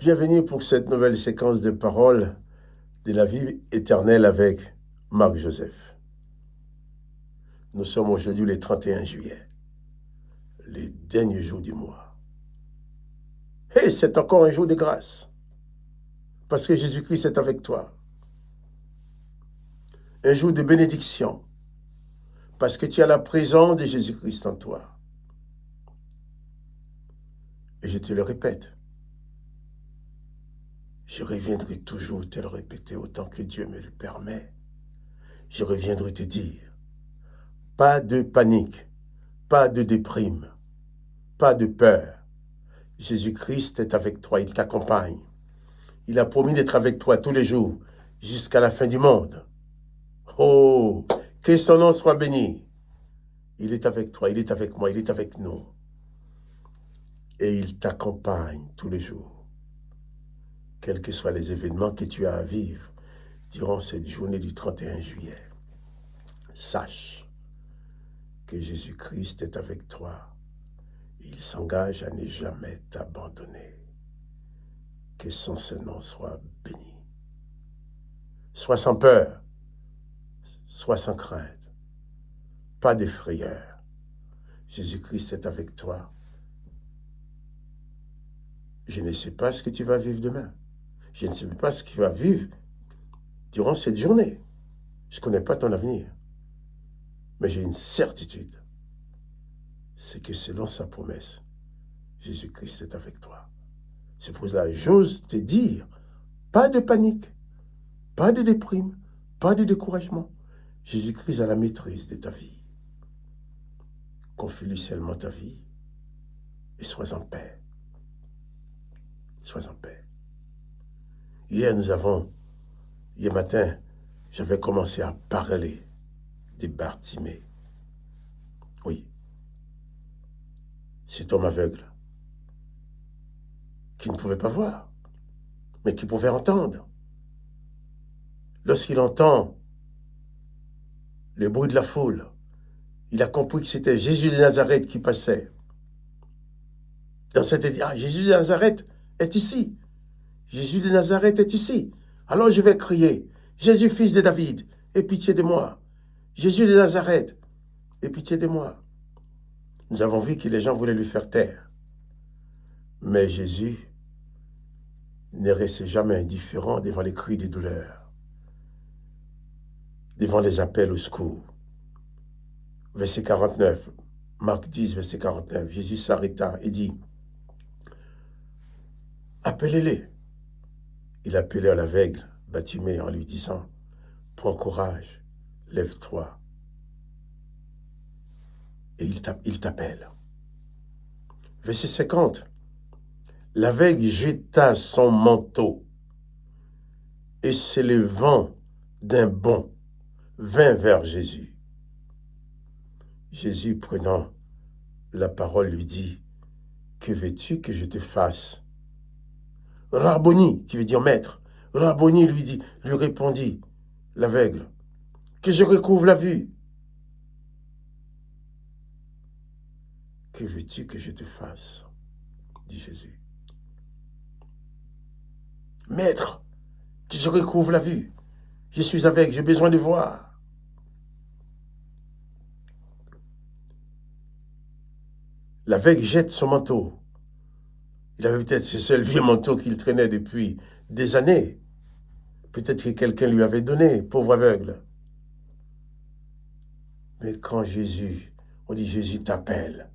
Bienvenue pour cette nouvelle séquence de paroles de la vie éternelle avec Marc Joseph. Nous sommes aujourd'hui le 31 juillet, le dernier jour du mois. Et c'est encore un jour de grâce, parce que Jésus-Christ est avec toi. Un jour de bénédiction, parce que tu as la présence de Jésus-Christ en toi. Et je te le répète, je reviendrai toujours te le répéter autant que Dieu me le permet. Je reviendrai te dire, pas de panique, pas de déprime, pas de peur. Jésus-Christ est avec toi, il t'accompagne. Il a promis d'être avec toi tous les jours, jusqu'à la fin du monde. Oh, que son nom soit béni. Il est avec toi, il est avec moi, il est avec nous. Et il t'accompagne tous les jours. Quels que soient les événements que tu as à vivre durant cette journée du 31 juillet, sache que Jésus-Christ est avec toi. Il s'engage à ne jamais t'abandonner. Que son nom soit béni. Sois sans peur, sois sans crainte, pas de frayeur. Jésus-Christ est avec toi. Je ne sais pas ce que tu vas vivre demain. Je ne sais pas ce que tu vas vivre durant cette journée. Je ne connais pas ton avenir. Mais j'ai une certitude. C'est que selon sa promesse, Jésus-Christ est avec toi. C'est pour ça que j'ose te dire, pas de panique, pas de déprime, pas de découragement. Jésus-Christ a la maîtrise de ta vie. Confie-lui seulement ta vie et sois en paix. Sois en paix. Hier matin, j'avais commencé à parler de Bartimée. Oui, cet homme aveugle qui ne pouvait pas voir, mais qui pouvait entendre. Lorsqu'il entend le bruit de la foule, il a compris que c'était Jésus de Nazareth qui passait. Dans cette idée, Jésus de Nazareth est ici. Jésus de Nazareth est ici. Alors je vais crier, Jésus, fils de David, aie pitié de moi. Jésus de Nazareth, aie pitié de moi. Nous avons vu que les gens voulaient lui faire taire. Mais Jésus ne restait jamais indifférent devant les cris de douleur, devant les appels au secours. Verset 49, Marc 10, verset 49, Jésus s'arrêta et dit, « Appelez-les. » Il appelait à l'aveugle, Bartimée, en lui disant, « Prends courage, lève-toi. » Et il t'appelle. Verset 50, l'aveugle jeta son manteau et s'élevant d'un bond, vint vers Jésus. Jésus, prenant la parole, lui dit, « Que veux-tu que je te fasse ?» Rabboni, qui veut dire maître. Rabboni lui répondit l'aveugle, « Que je recouvre la vue. » « Que veux-tu que je te fasse ?» dit Jésus. « Maître, que je recouvre la vue. Je suis aveugle, j'ai besoin de voir. » L'aveugle jette son manteau. Il avait peut-être ce seul vieux manteau qu'il traînait depuis des années. Peut-être que quelqu'un lui avait donné, pauvre aveugle. Mais quand on dit Jésus t'appelle,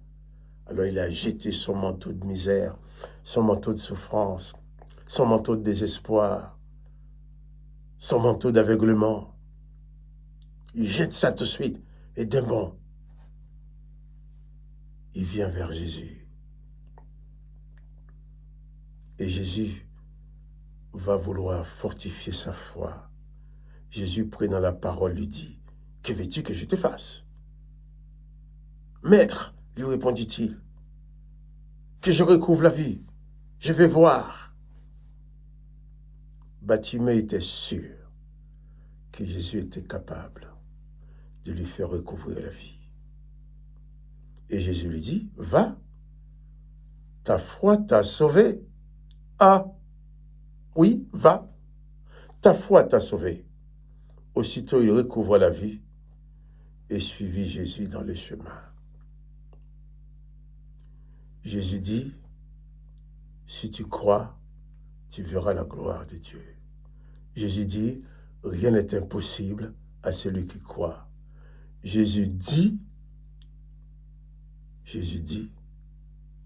alors il a jeté son manteau de misère, son manteau de souffrance, son manteau de désespoir, son manteau d'aveuglement. Il jette ça tout de suite et d'un bond, il vient vers Jésus. Et Jésus va vouloir fortifier sa foi. Jésus, prenant la parole, lui dit, « Que veux-tu que je te fasse ?» « Maître, lui répondit-il, « que je recouvre la vue, je vais voir. » Bartimée était sûr que Jésus était capable de lui faire recouvrir la vie. Et Jésus lui dit, « Va, ta foi t'a sauvé. » Ah, Oui, va, ta foi t'a sauvé. Aussitôt, il recouvra la vue et suivit Jésus dans le chemin. Jésus dit, si tu crois, tu verras la gloire de Dieu. Jésus dit, rien n'est impossible à celui qui croit. Jésus dit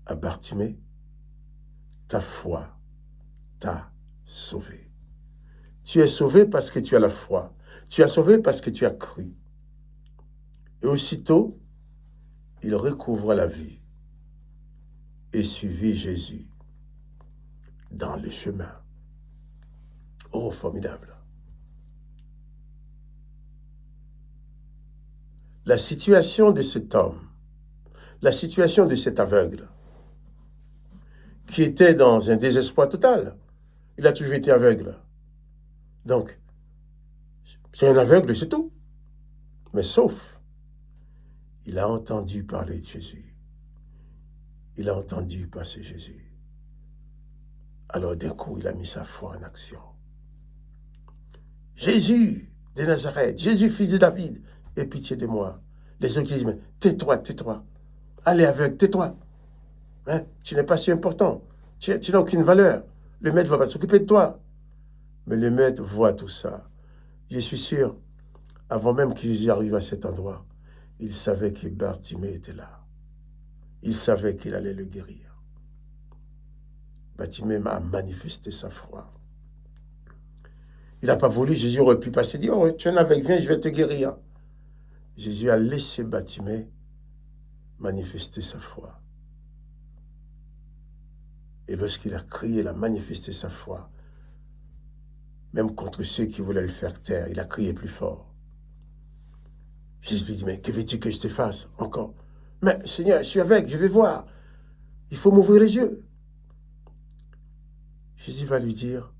à Bartimée, ta foi t'a sauvé. Tu es sauvé parce que tu as la foi. Tu es sauvé parce que tu as cru. Et aussitôt, il recouvra la vue et suivit Jésus dans le chemin. Oh, formidable. La situation de cet homme, la situation de cet aveugle, qui était dans un désespoir total. Il a toujours été aveugle. Donc, c'est un aveugle, c'est tout. Mais sauf, il a entendu parler de Jésus. Il a entendu passer Jésus. Alors d'un coup, il a mis sa foi en action. Jésus de Nazareth, Jésus fils de David, aie pitié de moi. Les autres disent, mais tais-toi, tais-toi. Allez aveugle, tais-toi. Hein? Tu n'es pas si important. Tu n'as aucune valeur. Le maître ne va pas s'occuper de toi. Mais le maître voit tout ça. Je suis sûr, avant même que Jésus arrive à cet endroit, il savait que Bartimée était là. Il savait qu'il allait le guérir. Bartimée a manifesté sa foi. Il n'a pas voulu, Jésus aurait pu passer et dire, oh, tu es un aveugle, viens, je vais te guérir. Jésus a laissé Bartimée manifester sa foi. Et lorsqu'il a crié, il a manifesté sa foi. Même contre ceux qui voulaient le faire taire, il a crié plus fort. Jésus lui dit, mais que veux-tu que je te fasse encore? Mais Seigneur, je suis aveugle, je vais voir. Il faut m'ouvrir les yeux. Jésus va lui dire,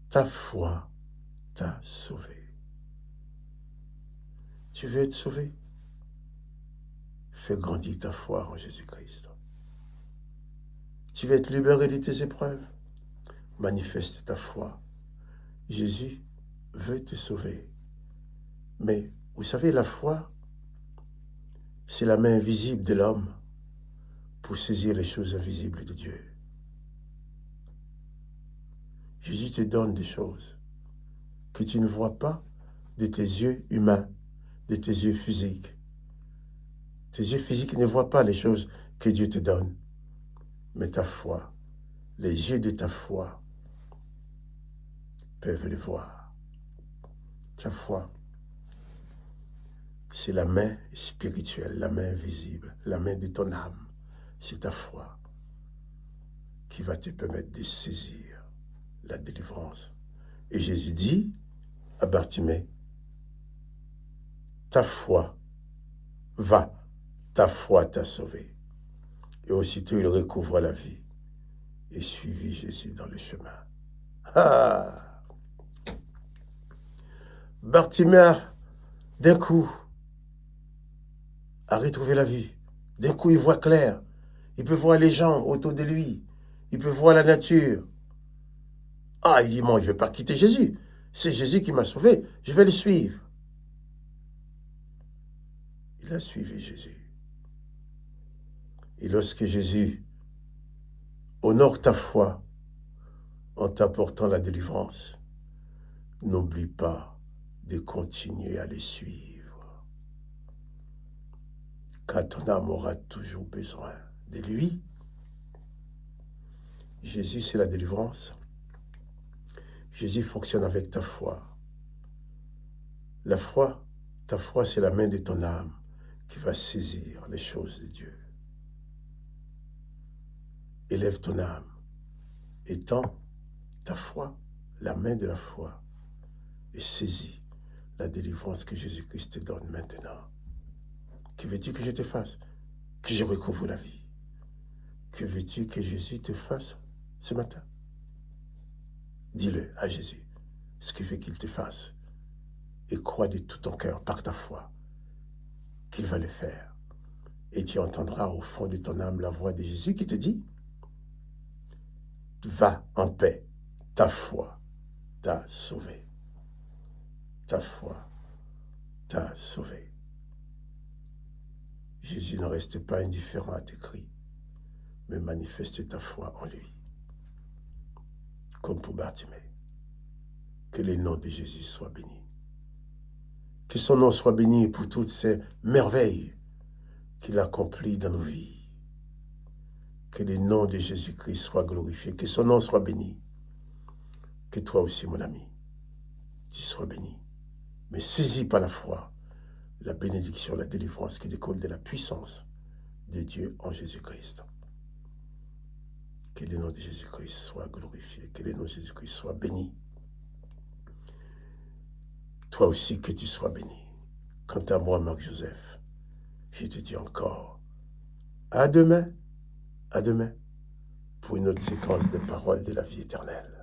ta foi t'a sauvé. Tu veux être sauvé? Fais grandir ta foi en Jésus-Christ. Tu veux être libéré de tes épreuves? Manifeste ta foi. Jésus veut te sauver. Mais vous savez, la foi, c'est la main invisible de l'homme pour saisir les choses invisibles de Dieu. Jésus te donne des choses que tu ne vois pas de tes yeux humains, de tes yeux physiques. Tes yeux physiques ne voient pas les choses que Dieu te donne. Mais ta foi, les yeux de ta foi peuvent les voir. Ta foi, c'est la main spirituelle, la main visible, la main de ton âme. C'est ta foi qui va te permettre de saisir la délivrance. Et Jésus dit à Bartimée, ta foi va, ta foi t'a sauvé. Et aussitôt il recouvra la vie et suivit Jésus dans le chemin. Ah! Bartimée, d'un coup, a retrouvé la vue. D'un coup, il voit clair. Il peut voir les gens autour de lui. Il peut voir la nature. Ah, il dit, moi, je ne vais pas quitter Jésus. C'est Jésus qui m'a sauvé. Je vais le suivre. Il a suivi Jésus. Et lorsque Jésus honore ta foi en t'apportant la délivrance, n'oublie pas de continuer à le suivre. Car ton âme aura toujours besoin de lui. Jésus, c'est la délivrance. Jésus fonctionne avec ta foi. La foi, ta foi, c'est la main de ton âme qui va saisir les choses de Dieu. Élève ton âme, étends ta foi, la main de la foi, et saisis la délivrance que Jésus-Christ te donne maintenant. Que veux-tu que je te fasse? Que je recouvre la vie. Que veux-tu que Jésus te fasse ce matin? Dis-le à Jésus, ce qu'il veut qu'il te fasse. Et crois de tout ton cœur, par ta foi, qu'il va le faire. Et tu entendras au fond de ton âme la voix de Jésus qui te dit, va en paix, ta ta foi t'a sauvé. Ta foi t'a sauvé. Jésus ne reste pas indifférent à tes cris, mais manifeste ta foi en lui. Comme pour Bartimée. Que le nom de Jésus soit béni. Que son nom soit béni pour toutes ces merveilles qu'il accomplit dans nos vies. Que le nom de Jésus-Christ soit glorifié. Que son nom soit béni. Que toi aussi, mon ami, tu sois béni. Mais saisis par la foi la bénédiction, la délivrance qui découle de la puissance de Dieu en Jésus-Christ. Que le nom de Jésus-Christ soit glorifié. Que le nom de Jésus-Christ soit béni. Toi aussi, que tu sois béni. Quant à moi, Marc-Joseph, je te dis encore, à demain, pour une autre séquence de paroles de la vie éternelle.